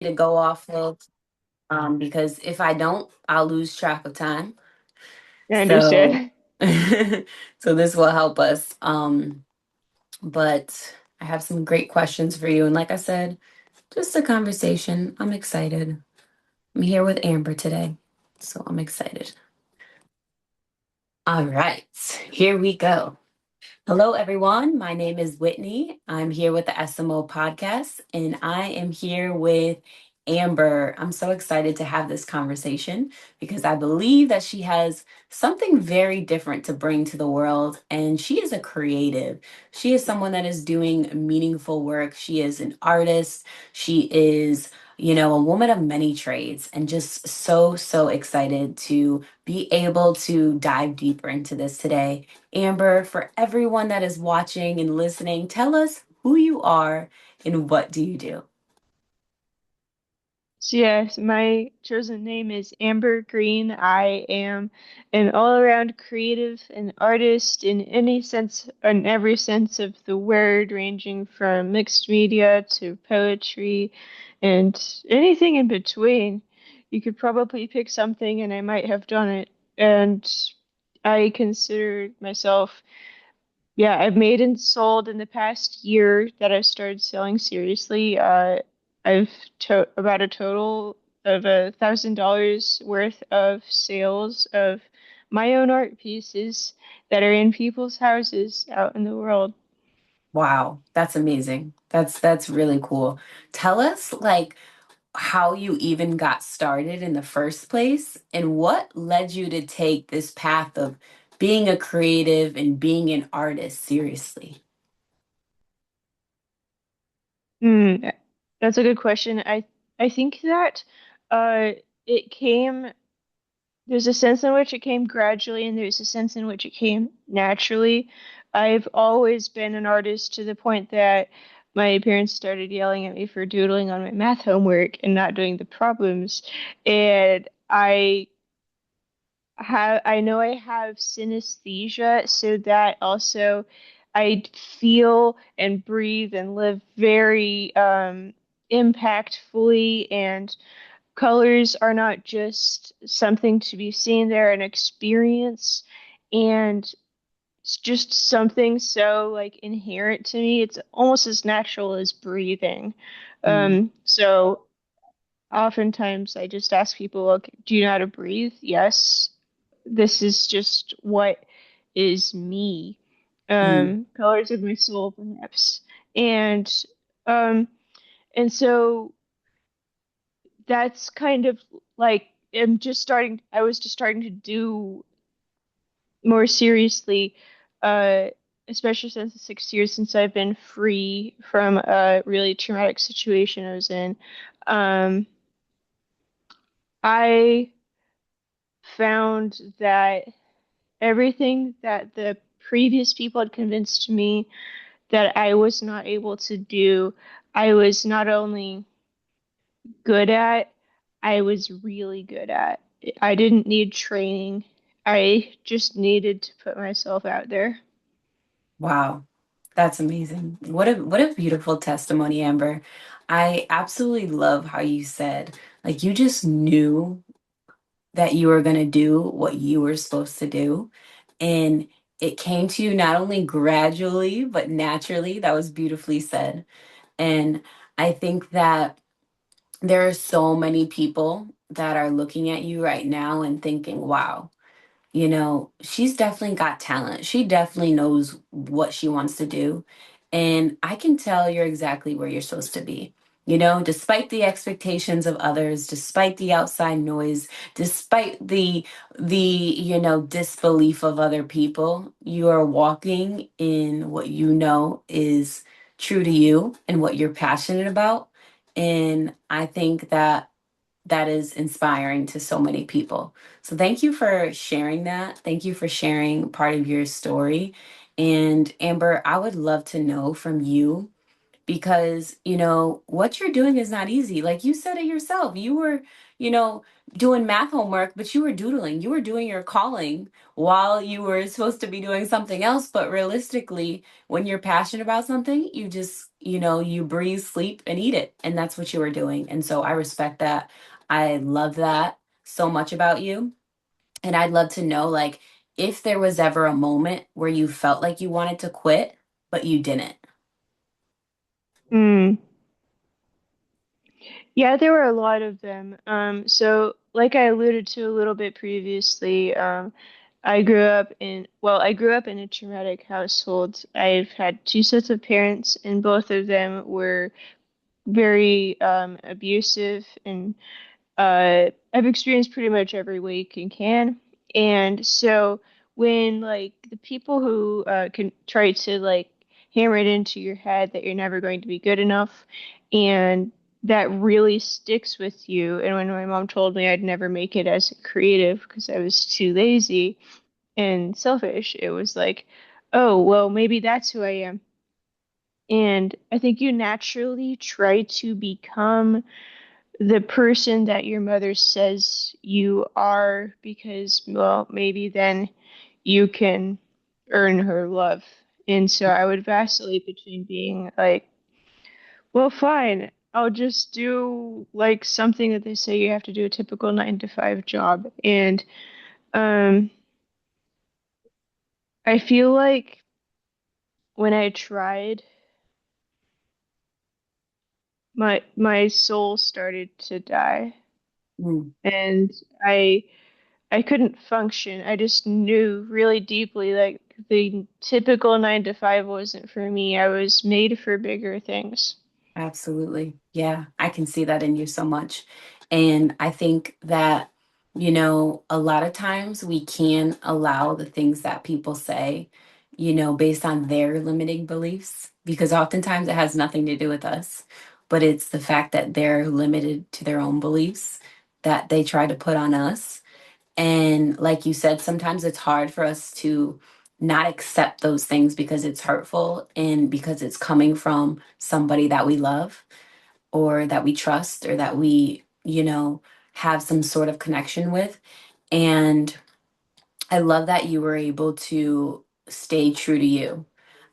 to go off of because if I don't, I'll lose track of time. I So, understand. so this will help us. But I have some great questions for you. And like I said, just a conversation. I'm excited. I'm here with Amber today. So I'm excited. All right, here we go. Hello, everyone. My name is Whitney. I'm here with the SMO Podcast, and I am here with Amber. I'm so excited to have this conversation because I believe that she has something very different to bring to the world, and she is a creative. She is someone that is doing meaningful work. She is an artist. She is, a woman of many trades, and just so excited to be able to dive deeper into this today. Amber, for everyone that is watching and listening, tell us who you are and what do you do? So yes, my chosen name is Amber Green. I am an all-around creative and artist in any sense, in every sense of the word, ranging from mixed media to poetry and anything in between. You could probably pick something and I might have done it. And I consider myself, yeah, I've made and sold in the past year that I started selling seriously. I've to about a total of $1,000 worth of sales of my own art pieces that are in people's houses out in the world. Wow, that's amazing. That's really cool. Tell us like how you even got started in the first place and what led you to take this path of being a creative and being an artist seriously. Hmm, that's a good question. I think that uh, it came. There's a sense in which it came gradually, and there's a sense in which it came naturally. I've always been an artist to the point that my parents started yelling at me for doodling on my math homework and not doing the problems. And I know I have synesthesia, so that also I feel and breathe and live very impactfully, and colors are not just something to be seen, they're an experience, and it's just something so like inherent to me. It's almost as natural as breathing. Mm, So oftentimes I just ask people, "Look, do you know how to breathe?" Yes. This is just what is me. mm, Colors of my soul, perhaps. And um, and so that's kind of like I was just starting to do more seriously, uh, especially since the 6 years since I've been free from a really traumatic situation I was in. Um, I found that everything that the previous people had convinced me that I was not able to do, I was not only good at, I was really good at. I didn't need training. I just needed to put myself out there. wow. That's amazing. What a beautiful testimony, Amber. I absolutely love how you said like you just knew that you were going to do what you were supposed to do. And it came to you not only gradually, but naturally. That was beautifully said. And I think that there are so many people that are looking at you right now and thinking, wow, she's definitely got talent. She definitely knows what she wants to do. And I can tell you're exactly where you're supposed to be. Despite the expectations of others, despite the outside noise, despite the disbelief of other people, you are walking in what you know is true to you and what you're passionate about. And I think that is inspiring to so many people. So thank you for sharing that. Thank you for sharing part of your story. And Amber, I would love to know from you, because, what you're doing is not easy. Like you said it yourself. You were, you know, doing math homework, but you were doodling. You were doing your calling while you were supposed to be doing something else. But realistically, when you're passionate about something, you just, you breathe, sleep, and eat it. And that's what you were doing. And so I respect that. I love that so much about you. And I'd love to know, like, if there was ever a moment where you felt like you wanted to quit, but you didn't. Mm. Yeah, there were a lot of them. So like I alluded to a little bit previously, I grew up in a traumatic household. I've had two sets of parents, and both of them were very abusive, and I've experienced pretty much every way you can. And so when like the people who can try to like hammer it into your head that you're never going to be good enough, and that really sticks with you. And when my mom told me I'd never make it as a creative because I was too lazy and selfish, it was like, oh, well, maybe that's who I am. And I think you naturally try to become the person that your mother says you are because, well, maybe then you can earn her love. And so I would vacillate between being like, well, fine, I'll just do like something that they say you have to do a typical 9 to 5 job. And um, I feel like when I tried, my soul started to die. Mm. And I I couldn't function. I just knew really deeply like the typical 9 to 5 wasn't for me. I was made for bigger things. Absolutely. Yeah, I can see that in you so much. And I think that, a lot of times we can allow the things that people say, based on their limiting beliefs, because oftentimes it has nothing to do with us, but it's the fact that they're limited to their own beliefs that they try to put on us. And like you said, sometimes it's hard for us to not accept those things because it's hurtful and because it's coming from somebody that we love or that we trust or that we, have some sort of connection with. And I love that you were able to stay true to you.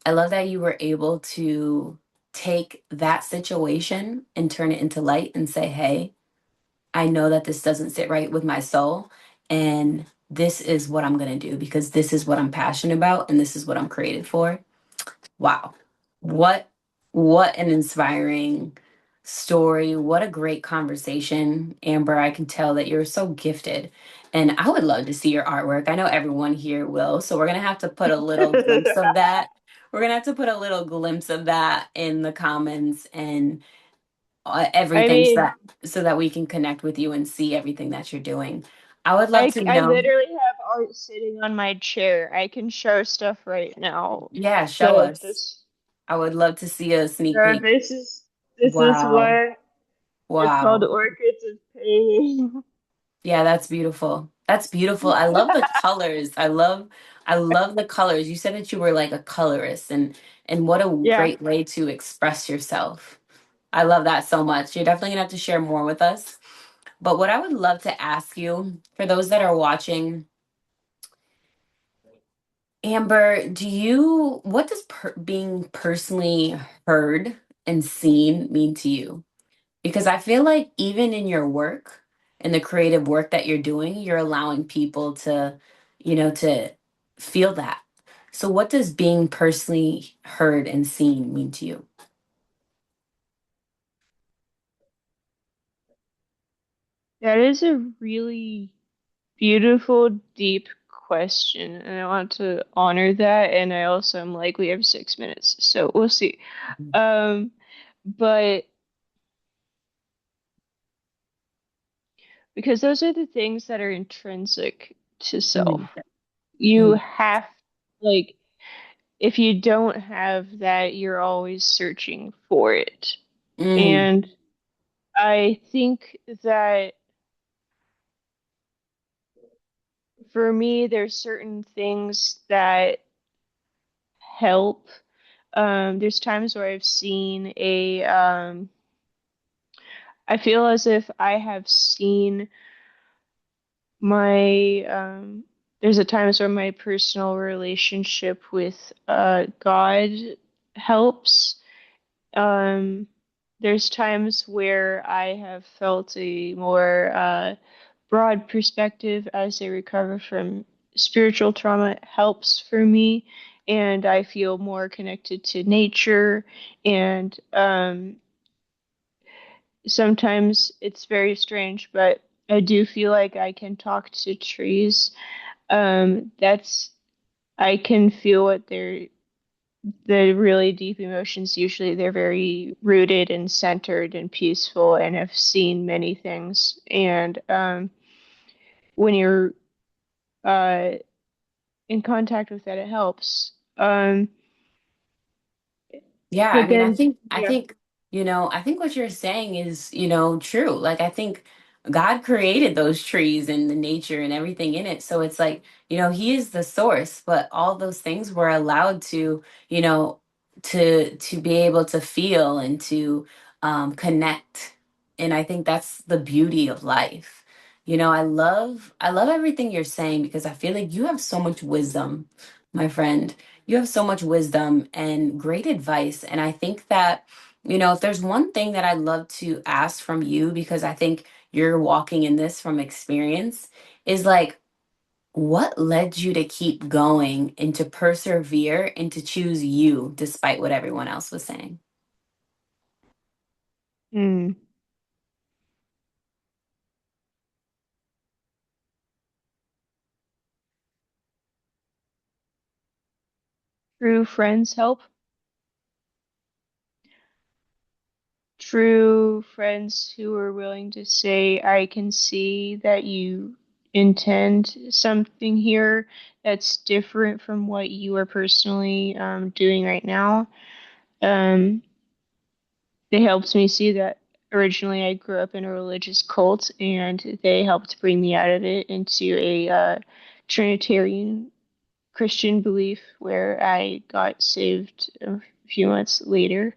I love that you were able to take that situation and turn it into light and say, hey, I know that this doesn't sit right with my soul. And this is what I'm going to do because this is what I'm passionate about and this is what I'm created for. Wow. What what an inspiring story. What a great conversation, Amber. I can tell that you're so gifted. And I would love to see your artwork. I know everyone here will. So we're going to have to put a little glimpse of that. We're going to have to put a little glimpse of that in the comments and I everything so mean, that we can connect with you and see everything that you're doing. I would love I, to I know. literally have art sitting on my chair. I can show stuff right now. Yeah, show So us. I would love to see a sneak so peek. this is Wow. what it's called, Wow. Orchids of Pain. Yeah, that's beautiful. That's beautiful. I love the colors. I love the colors. You said that you were like a colorist and what a Yeah. great way to express yourself. I love that so much. You're definitely gonna have to share more with us. But what I would love to ask you, for those that are watching, Amber, what does being personally heard and seen mean to you? Because I feel like even in your work, in the creative work that you're doing, you're allowing people to feel that. So what does being personally heard and seen mean to you? That is a really beautiful, deep question, and I want to honor that. And I also am like, we have 6 minutes, so we'll see. Um, but because those are the things that are intrinsic to self, Mm, you mm, have, like, if you don't have that, you're always searching for it. mm, And I think that for me, there's certain things that help. There's times where I feel as if I have seen my there's a times where my personal relationship with God helps. Um, there's times where I have felt a more broad perspective as I recover from spiritual trauma helps for me, and I feel more connected to nature. And sometimes it's very strange, but I do feel like I can talk to trees. That's I can feel what the really deep emotions. Usually they're very rooted and centered and peaceful and have seen many things. And when you're uh, in contact with that, it helps. Yeah, I But mean, then, yeah. I think what you're saying is, true. Like, I think God created those trees and the nature and everything in it. So it's like, He is the source, but all those things were allowed to, to be able to feel and to connect. And I think that's the beauty of life. I love everything you're saying because I feel like you have so much wisdom, my friend. You have so much wisdom and great advice. And I think that, if there's one thing that I'd love to ask from you, because I think you're walking in this from experience, is like, what led you to keep going and to persevere and to choose you despite what everyone else was saying? Mm. True friends help. True friends who are willing to say, I can see that you intend something here that's different from what you are personally doing right now. Um, they helped me see that originally I grew up in a religious cult, and they helped bring me out of it into a Trinitarian Christian belief where I got saved a few months later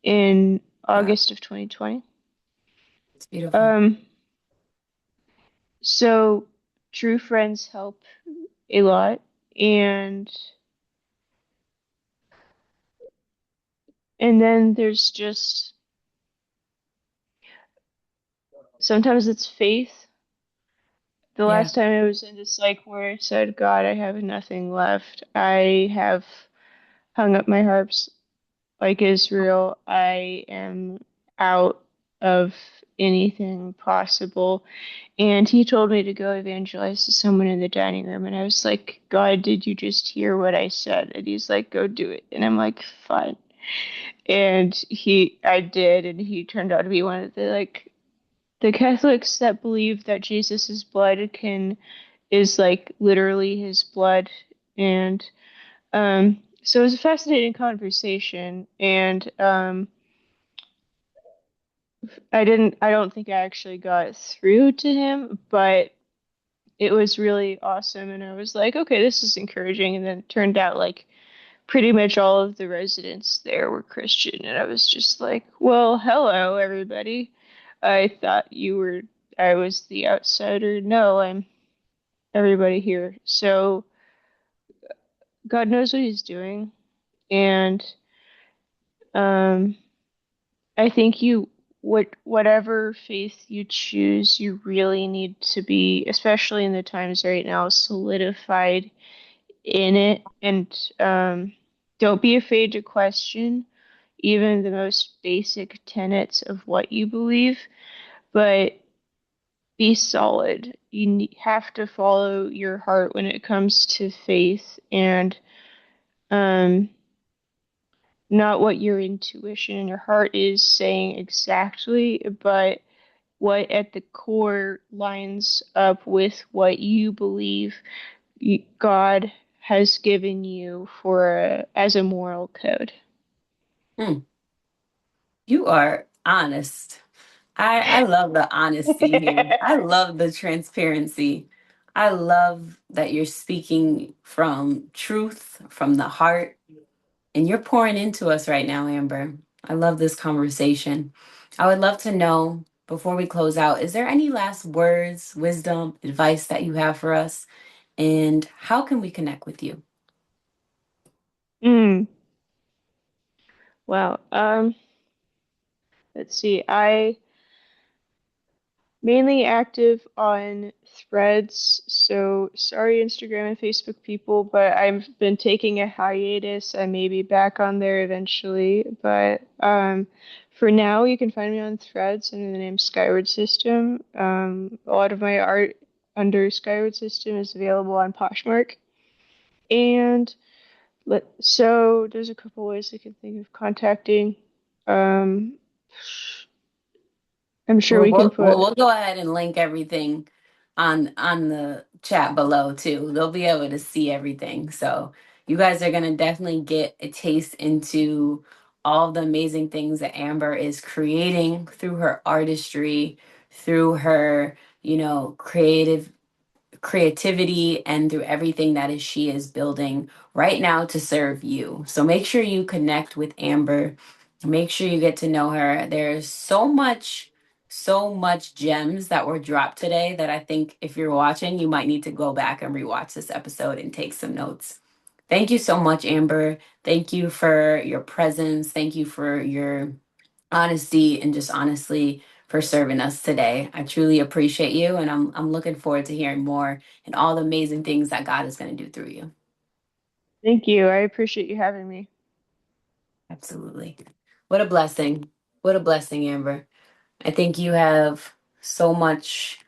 in Wow, August of 2020. it's beautiful. Um, so true friends help a lot, and then there's just sometimes it's faith. The Yeah. last time I was in this psych where I said, God, I have nothing left. I have hung up my harps like Israel. I am out of anything possible. And he told me to go evangelize to someone in the dining room. And I was like, God, did you just hear what I said? And he's like, go do it. And I'm like, fine. And I did. And he turned out to be one of the Catholics that believe that Jesus's blood is like literally his blood. And so it was a fascinating conversation. And I don't think I actually got through to him, but it was really awesome. And I was like, okay, this is encouraging. And then it turned out like pretty much all of the residents there were Christian. And I was just like, well, hello, everybody. I thought I was the outsider. No, I'm everybody here. So God knows what he's doing. And um, I think whatever faith you choose, you really need to be, especially in the times right now, solidified in it, and don't be afraid to question even the most basic tenets of what you believe, but be solid. Have to follow your heart when it comes to faith, and um, not what your intuition and your heart is saying exactly, but what at the core lines up with what you believe God has given you as a moral code. Hmm. You are honest. I love the honesty here. I love the transparency. I love that you're speaking from truth, from the heart. And you're pouring into us right now, Amber. I love this conversation. I would love to know before we close out, is there any last words, wisdom, advice that you have for us? And how can we connect with you? Mm, wow. Let's see. I mainly active on threads, so sorry, Instagram and Facebook people, but I've been taking a hiatus. I may be back on there eventually, but for now, you can find me on threads under the name Skyward System. A lot of my art under Skyward System is available on Poshmark, and so there's a couple ways I can think of contacting. Um, I'm sure Well, we can we'll put. go ahead and link everything on the chat below too. They'll be able to see everything. So you guys are gonna definitely get a taste into all the amazing things that Amber is creating through her artistry, through her, creative creativity and through everything that is she is building right now to serve you. So make sure you connect with Amber. Make sure you get to know her. There's so much gems that were dropped today that I think if you're watching, you might need to go back and rewatch this episode and take some notes. Thank you so much, Amber. Thank you for your presence. Thank you for your honesty and just honestly for serving us today. I truly appreciate you, and I'm looking forward to hearing more and all the amazing things that God is going to do through you. Thank you. I appreciate you having me. Absolutely. What a blessing. What a blessing, Amber. I think you have so much